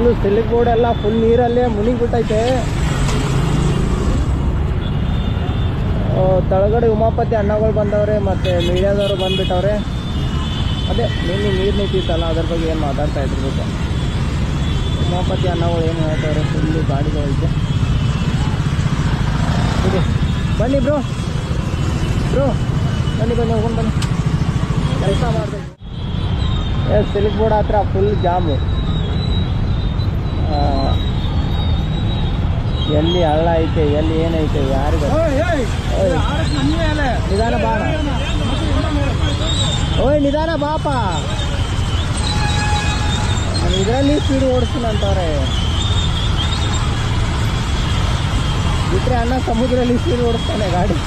Full silk board ಎಲ್ಲ full ನೀರಲ್ಲೇ ಮುನಿಗ್ಬಿಟ್ಟೈತೆ. ತಳಗಡೆ Umapathi ಅಣ್ಣಗಳು ಬಂದವ್ರೆ ಮತ್ತು ಮೀಡಿಯಾದವರು ಬಂದುಬಿಟ್ಟವ್ರೆ. ಅದೇ ನಿನ್ನೆ ನೀರು ನಿಂತಿತ್ತಲ್ಲ ಅದ್ರ ಬಗ್ಗೆ ಏನು ಮಾತಾಡ್ತಾ ಇದ್ರಬೇಕು. ಉಮಾಪತಿ ಅಣ್ಣಗಳು ಏನು ಹೇಳ್ತವ್ರೆ, ಫುಲ್ಲು ಗಾಡಿಗಳೈತೆ. ಇದೆ ಬನ್ನಿ ಬ್ರೋ ಬನ್ನಿ ಹೋಗ್ಕೊಂಡು ಬನ್ನಿ, ಕೆಲಸ ಮಾಡಬೇಕು. ಸಿಲಿಕ್ ಬೋರ್ಡ್ ಹತ್ರ ಫುಲ್ ಜಾಮು. ಎಲ್ಲಿ ಹಳ್ಳ ಐತೆ ಎಲ್ಲಿ ಏನೈತೆ ಯಾರಿಗ. ನಿಧಾನ ಬಾ, ಓಯ್ ನಿಧಾನ ಬಾಪ. ನಾನು ಇದರಲ್ಲಿ ಸ್ಪೀಡ್ ಓಡಿಸ್ತೀನಿ ಅಂತವ್ರೆ. ಬಿಟ್ಟರೆ ಅಣ್ಣ ಸಮುದ್ರದಲ್ಲಿ ಸ್ಪೀಡ್ ಓಡಿಸ್ತಾನೆ ಗಾಡಿ.